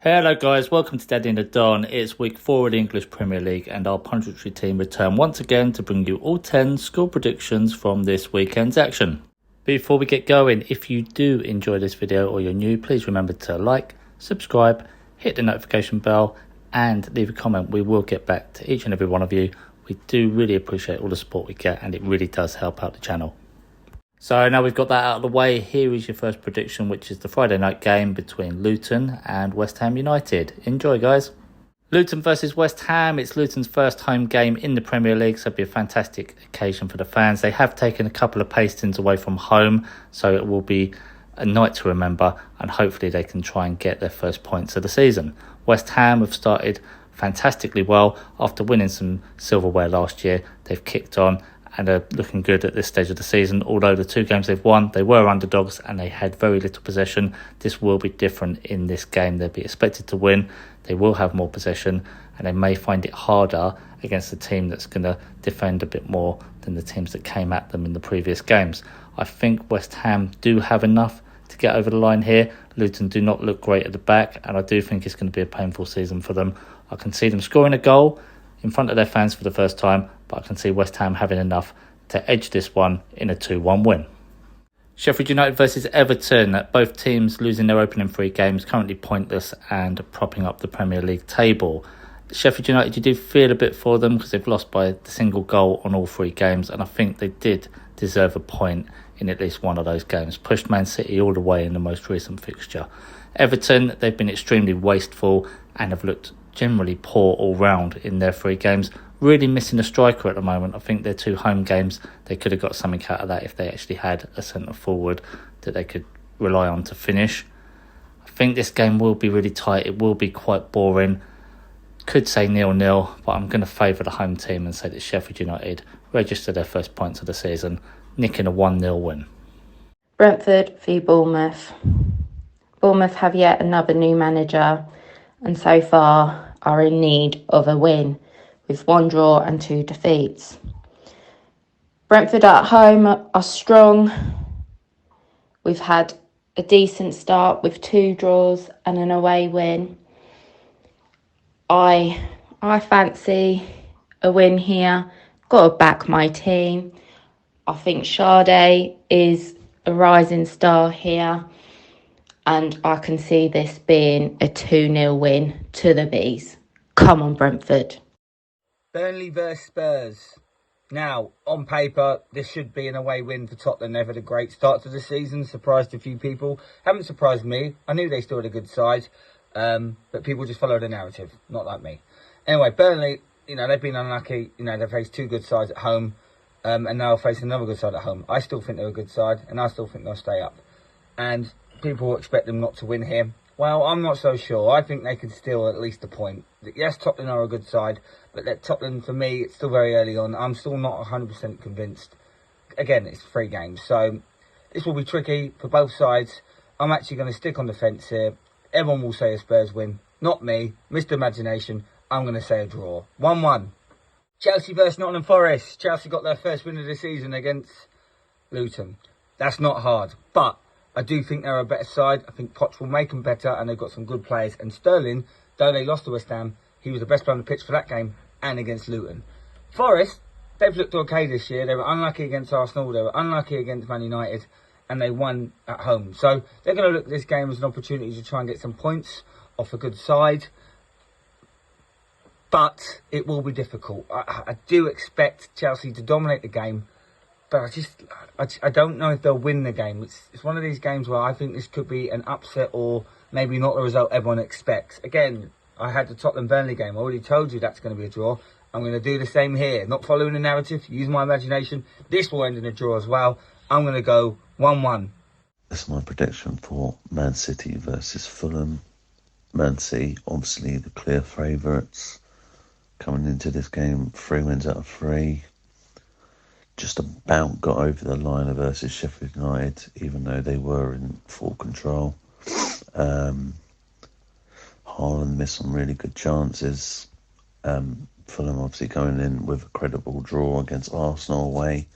Hello guys, welcome to Daddy and the Don. It's week 4 of the English Premier League and our punditry team return once again to bring you all 10 score predictions from this weekend's action. Before we get going, if you do enjoy this video or you're new, please remember to like, subscribe, hit the notification bell and leave a comment. We will get back to each and every one of you. We do really appreciate all the support we get and it really does help out the channel. So now we've got that out of the way, here is your first prediction, which is the Friday night game between Luton and West Ham United. Enjoy, guys. Luton versus West Ham. It's Luton's first home game in the Premier League, so it'll be a fantastic occasion for the fans. They have taken a couple of pastings away from home, so it will be a night to remember, and hopefully they can try and get their first points of the season. West Ham have started fantastically well after winning some silverware last year. They've kicked on and are looking good at this stage of the season. Although the 2 games they've won, they were underdogs and they had very little possession. This will be different in this game. They'll be expected to win. They will have more possession and they may find it harder against a team that's going to defend a bit more than the teams that came at them in the previous games. I think West Ham do have enough to get over the line here. Luton do not look great at the back and I do think it's going to be a painful season for them. I can see them scoring a goal in front of their fans for the first time, but I can see West Ham having enough to edge this one in a 2-1 win. Sheffield United versus Everton. Both teams losing their opening 3 games, currently pointless and propping up the Premier League table. Sheffield United, you do feel a bit for them because they've lost by the single goal on all 3 games, and I think they did deserve a point in at least one of those games. Pushed Man City all the way in the most recent fixture. Everton, they've been extremely wasteful and have looked generally poor all round in their 3 games. Really missing a striker at the moment. I think their 2 home games, they could have got something out of that if they actually had a centre forward that they could rely on to finish. I think this game will be really tight. It will be quite boring. Could say 0-0, but I'm going to favour the home team and say that Sheffield United register their first points of the season, nicking a 1-0 win. Brentford v Bournemouth. Bournemouth have yet another new manager and so far are in need of a win with 1 draw and 2 defeats. Brentford at home are strong. We've had a decent start with 2 draws and an away win. I fancy a win here. Got to back my team. I think Sade is a rising star here. And I can see this being a 2-0 win to the Bees. Come on, Brentford. Burnley versus Spurs. Now, on paper, this should be an away win for Tottenham. They've had a great start to the season. Surprised a few people. Haven't surprised me. I knew they still had a good side. But people just follow the narrative. Not like me. Anyway, Burnley, they've been unlucky. They've faced 2 good sides at home. And now facing another good side at home. I still think they're a good side. And I still think they'll stay up. And people expect them not to win here. Well, I'm not so sure. I think they can steal at least a point. Yes, Tottenham are a good side, but that Tottenham, for me, it's still very early on. I'm still not 100% convinced. Again, it's 3 games, so this will be tricky for both sides. I'm actually going to stick on the fence here. Everyone will say a Spurs win. Not me. Mr. Imagination. I'm going to say a draw. 1-1. Chelsea versus Nottingham Forest. Chelsea got their first win of the season against Luton. That's not hard, but I do think they're a better side. I think Poch will make them better and they've got some good players. And Sterling, though they lost to West Ham, he was the best player on the pitch for that game and against Luton. Forest, they've looked okay this year. They were unlucky against Arsenal. They were unlucky against Man United and they won at home. So they're going to look at this game as an opportunity to try and get some points off a good side. But it will be difficult. I do expect Chelsea to dominate the game. But I don't know if they'll win the game. It's one of these games where I think this could be an upset or maybe not the result everyone expects. Again, I had the Tottenham Burnley game. I already told you that's going to be a draw. I'm going to do the same here. Not following the narrative. Use my imagination. This will end in a draw as well. I'm going to go 1-1. That's my prediction for Man City versus Fulham. Man City, obviously the clear favourites. Coming into this game, 3 wins out of 3. Just about got over the line versus Sheffield United, even though they were in full control. Haaland missed some really good chances. Fulham obviously going in with a credible draw against Arsenal away,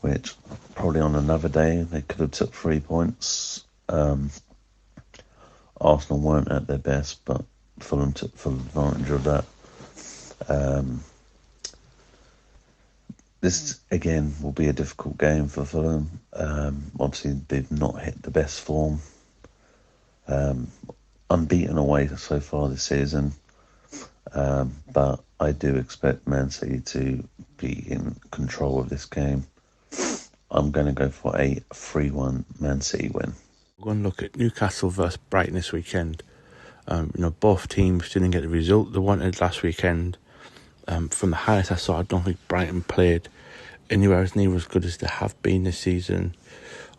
which probably on another day they could have took 3 points. I Arsenal weren't at their best, but Fulham took full advantage of that. This, again, will be a difficult game for Fulham. Obviously, they've not hit the best form. Unbeaten away so far this season. But I do expect Man City to be in control of this game. I'm going to go for a 3-1 Man City win. We're going to look at Newcastle versus Brighton this weekend. Both teams didn't get the result they wanted last weekend. From the highlights I saw, I don't think Brighton played anywhere as near as good as they have been this season.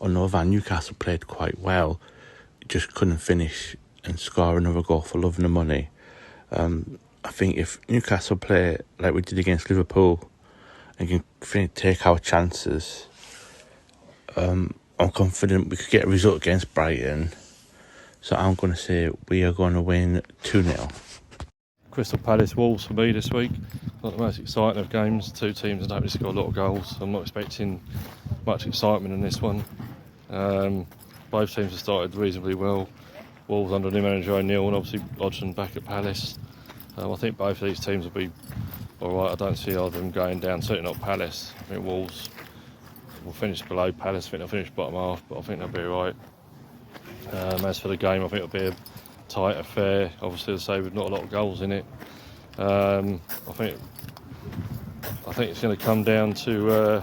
On the other hand, Newcastle played quite well, just couldn't finish and score another goal for love and the money. I think if Newcastle play like we did against Liverpool and can take our chances, I'm confident we could get a result against Brighton. So I'm going to say we are going to win 2-0. Crystal Palace Wolves for me this week. Not the most exciting of games. Two teams that don't really score a lot of goals. I'm not expecting much excitement in this one. Both teams have started reasonably well. Wolves under new manager O'Neill and obviously Hodgson back at Palace. I think both of these teams will be alright. I don't see either of them going down, certainly not Palace. I think Wolves will finish below Palace. I think they'll finish bottom half, but I think they'll be alright. As for the game, I think it'll be a tight affair. Obviously, as I say, with not a lot of goals in it. I think it's going to come down to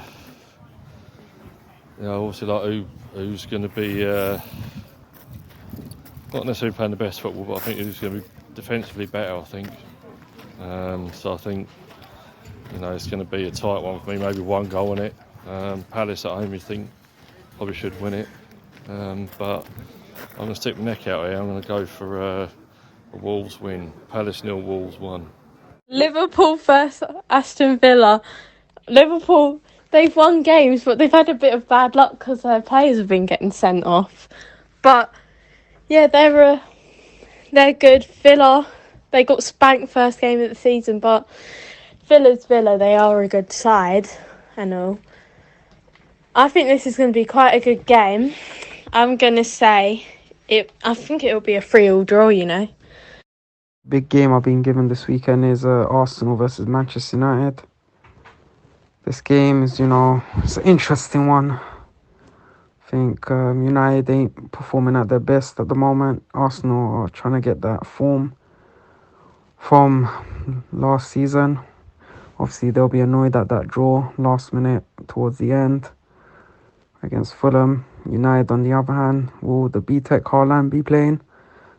obviously like who's going to be not necessarily playing the best football, but I think who's going to be defensively better. I think so. I think it's going to be a tight one for me. Maybe one goal in it. Palace at home, you think probably should win it, but I'm going to stick my neck out here. I'm going to go for a Wolves win. Palace 0, Wolves 1. Liverpool versus Aston Villa. Liverpool, they've won games, but they've had a bit of bad luck because their players have been getting sent off. But yeah, they're good. Villa, they got spanked first game of the season, but Villa's Villa. They are a good side. I know. I think this is going to be quite a good game. I'm going to say I think it'll be a 3-3 draw, Big game I've been given this weekend is Arsenal versus Manchester United. This game is, it's an interesting one. I think United ain't performing at their best at the moment. Arsenal are trying to get that form from last season. Obviously, they'll be annoyed at that draw last minute towards the end against Fulham. United, on the other hand, will the B-Tech Haaland be playing?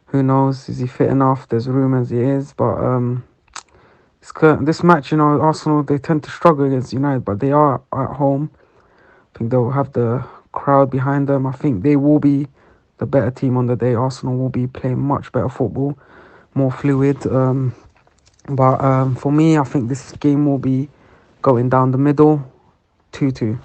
Who knows? Is he fit enough? There's rumours he is, but this match, Arsenal, they tend to struggle against United, but they are at home. I think they'll have the crowd behind them. I think they will be the better team on the day. Arsenal will be playing much better football, more fluid. But for me, I think this game will be going down the middle, 2-2.